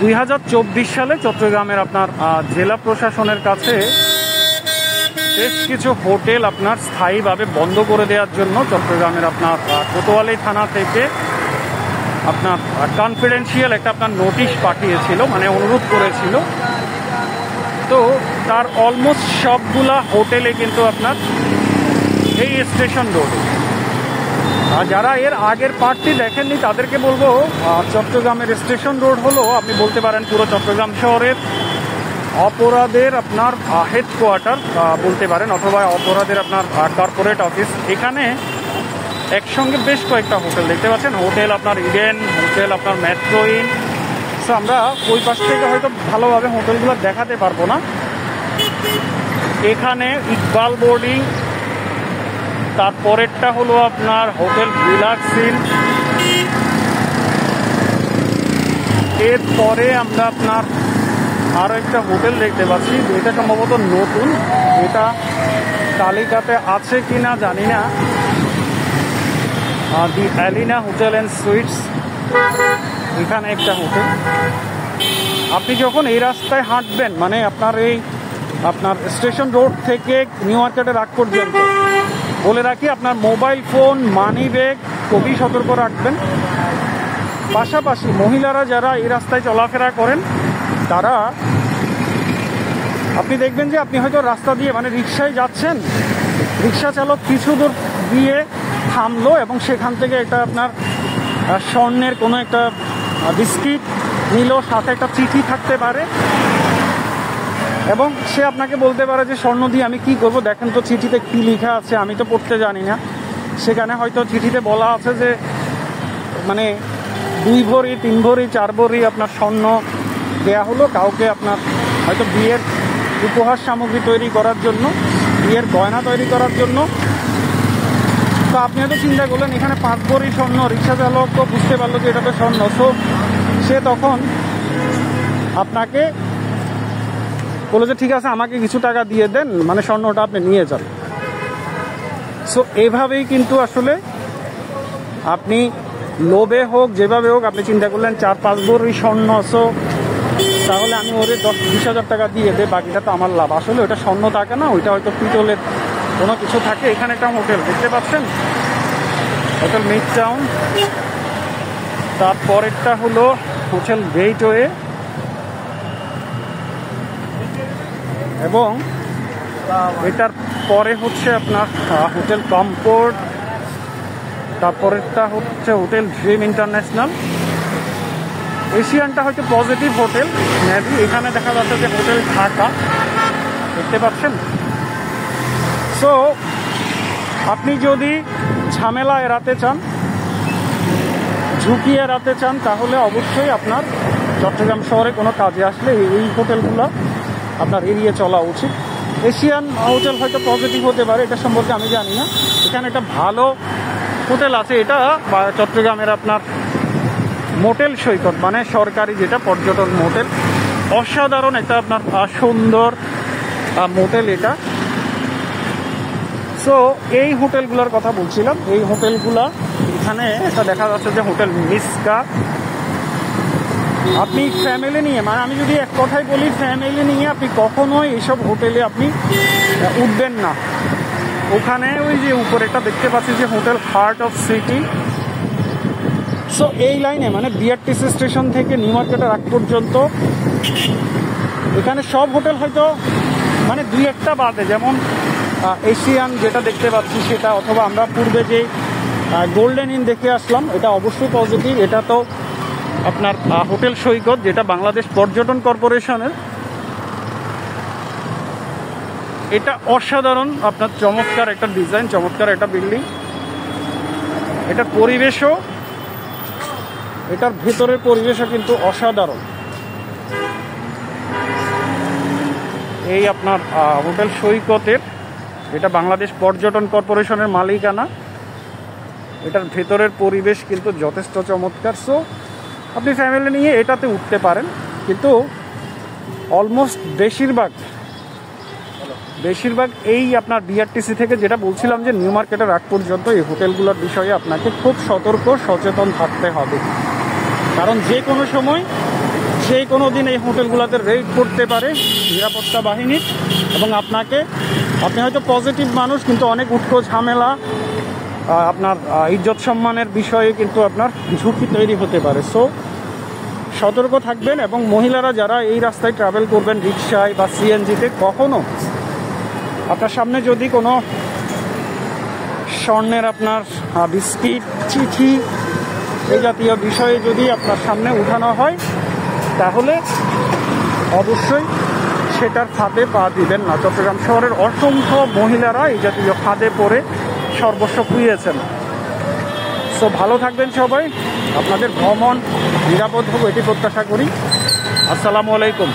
2024 সালে চট্টগ্রামের আপনার জেলা প্রশাসনের কাছে বেশ কিছু হোটেল আপনার স্থায়ীভাবে বন্ধ করে দেওয়ার জন্য চট্টগ্রামের আপনার কোতোয়ালি থানা থেকে আপনার কনফিডেন্সিয়াল একটা আপনার নোটিশ পাঠিয়েছিল, মানে অনুরোধ করেছিল। তো তার অলমোস্ট সবগুলা হোটেলে কিন্তু আপনার এই স্টেশন রোডে, আর যারা এর আগের পার্টটি দেখেননি তাদেরকে বলবো, চট্টগ্রামের স্টেশন রোড হলো আপনি বলতে পারেন পুরো চট্টগ্রাম শহরের অপরাধের আপনার হেডকোয়ার্টার বলতে পারেন, অথবা অপরাধের আপনার কর্পোরেট অফিস। এখানে একসঙ্গে বেশ কয়েকটা হোটেল দেখতে পাচ্ছেন, হোটেল আপনার ইডেন, হোটেল আপনার মেট্রো ইন। সো আমরা ওই পাশ থেকে হয়তো ভালোভাবে হোটেলগুলো দেখাতে পারবো না। এখানে ইকবাল বোর্ডিং, তারপরেরটা হলো আপনার হোটেল রিল্যাক্সিন, এরপরে আমরা আপনার আরও একটা হোটেল দেখতে পাচ্ছি, এটা সম্ভবত নতুন, এটা তালিকাতে আছে কি না জানি না, দি অ্যালিনা হোটেল অ্যান্ড সুইটস, এখানে একটা হোটেল। আপনি যখন এই রাস্তায় হাঁটবেন, মানে আপনার স্টেশন রোড থেকে নিউ মার্কেটের আগ পর্যন্ত, বলে রাখি আপনার মোবাইল ফোন, মানি ব্যাগ খুবই সতর্ক রাখবেন। পাশাপাশি মহিলারা যারা এই রাস্তায় চলাফেরা করেন তারা, আপনি দেখবেন যে আপনি হয়তো রাস্তা দিয়ে মানে রিক্সায় যাচ্ছেন, রিক্সা চালক কিছু দূর দিয়ে থামলো এবং সেখান থেকে একটা আপনার স্বর্ণের কোনো একটা বিস্কিট নিল, সাথে একটা চিঠি থাকতে পারে, এবং সে আপনাকে বলতে পারে যে স্বর্ণ দিয়ে আমি কি করব, দেখেন তো চিঠিতে কি লেখা আছে, আমি তো পড়তে জানি না। সেখানে হয়তো চিঠিতে বলা আছে যে মানে 2 ভরি 3 ভরি 4 ভরি আপনার স্বর্ণ দেয়া হলো কাউকে, আপনার হয়তো বিয়ের উপহার সামগ্রী তৈরি করার জন্য, বিয়ের গয়না তৈরি করার জন্য। তো আপনি হয়তো চিন্তা করলেন এখানে 5 ভরি স্বর্ণ, রিক্সা চালক তো বুঝতে পারলো যে এটা তো স্বর্ণ। সো সে তখন আপনাকে বলে যে ঠিক আছে আমাকে কিছু টাকা দিয়ে দেন, মানে স্বর্ণটা আপনি নিয়ে যান। সো এইভাবেই কিন্তু আসলে আপনি লোভে হোক যেভাবে হোক আপনি চিন্তা করলেন 4-5 ভরি স্বর্ণ, সো তাহলে আমি ওরে 10-20 হাজার টাকা দিয়ে দেয়, বাকিটা তো আমার লাভ। আসলে ওটা স্বর্ণ থাকে না, ওইটা হয়তো পিতলের কোনো কিছু থাকে। এখানে একটা হোটেল দেখতে পাচ্ছেন, হোটেল মিড টাউন, তারপরেরটা হলো হোটেল গেটওয়ে, এবং এটার পরে হচ্ছে আপনার হোটেল কমফোর্ট, তারপরেরটা হচ্ছে হোটেল ড্রিম ইন্টারন্যাশনাল। এশিয়ানটা হয়তো পজিটিভ হোটেল মেবি। এখানে দেখা যাচ্ছে যে হোটেল ঢাকা দেখতে পাচ্ছেন। সো আপনি যদি ঝামেলা এড়াতে চান, ঝুঁকি এড়াতে চান, তাহলে অবশ্যই আপনার চট্টগ্রাম শহরে কোনো কাজে আসলে এই হোটেলগুলো আপনার এড়িয়ে চলা উচিত। এশিয়ান হোটেল হয়তো পজিটিভ হতে পারে, এটা সম্পর্কে আমি জানি না। এখানে একটা ভালো হোটেল আছে, এটা চট্টগ্রামের আপনার মোটেল সৈকত, মানে সরকারি যেটা পর্যটন মোটেল, অসাধারণ একটা আপনার সুন্দর মোটেল এটা। সো এই হোটেলগুলোর কথা বলছিলাম, এই হোটেলগুলা এখানে একটা দেখা যাচ্ছে যে হোটেল মিসকা। আপনি ফ্যামিলি নিয়ে, মানে আমি যদি এক কথায় বলি, ফ্যামিলি নিয়ে আপনি কখনোই এইসব হোটেলে আপনি উঠবেন না। ওখানে ওই যে উপরে একটা দেখতে পাচ্ছি যে hotel heart of city. So এই লাইনে মানে বিআরটিসি স্টেশন থেকে নিউ মার্কেটের আগ পর্যন্ত এখানে সব হোটেল হয়তো মানে 2-1টা বাদে, যেমন এশিয়ান যেটা দেখতে পাচ্ছি সেটা, অথবা আমরা পূর্বে যে গোল্ডেন ইন দেখে আসলাম, এটা অবশ্যই পজিটিভ। এটা তো আপনার হোটেল সৈকত, যেটা বাংলাদেশ পর্যটন কর্পোরেশনের। এটা অসাধারণ আপনার চমৎকার একটা ডিজাইন, চমৎকার একটা বিল্ডিং। এটার পরিবেশও, এটার ভেতরের পরিবেশও কিন্তু অসাধারণ। এই আপনার হোটেল সৈকতের, এটা বাংলাদেশ পর্যটন কর্পোরেশনের মালিকানা, এটার ভেতরের পরিবেশ কিন্তু যথেষ্ট চমৎকার। সো আপনি ফ্যামিলি নিয়ে এটাতে উঠতে পারেন, কিন্তু অলমোস্ট বেশিরভাগ এই আপনার বিআরটিসি থেকে, যেটা বলছিলাম যে নিউ মার্কেটের আগ পর্যন্ত, এই হোটেলগুলোর বিষয়ে আপনাকে খুব সতর্ক সচেতন থাকতে হবে। কারণ যে কোনো সময় যে কোনো দিন এই হোটেলগুলোতে রেড করতে পারে নিরাপত্তা বাহিনী, এবং আপনি হয়তো পজিটিভ মানুষ, কিন্তু অনেক উটকো ঝামেলা, আপনার ইজ্জত সম্মানের বিষয়ে কিন্তু আপনার ঝুঁকি তৈরি হতে পারে। সো সতর্ক থাকবেন। এবং মহিলারা যারা এই রাস্তায় ট্রাভেল করবেন রিক্সায় বা সিএনজিতে, কখনো আপনার সামনে যদি কোনো স্বর্ণের আপনার বিস্কিট, চিঠি এই জাতীয় বিষয়ে যদি আপনার সামনে উঠানো হয়, তাহলে অবশ্যই সেটার ফাঁদে পা দিবেন না। চট্টগ্রাম শহরের অসংখ্য মহিলারা এই জাতীয় ফাঁদে পড়ে সর্বস্ব খুইয়েছেন। সো ভালো থাকবেন সবাই, আপনাদের ভ্রমণ নিরাপদ হোক এটি প্রত্যাশা করি। আসসালামু আলাইকুম।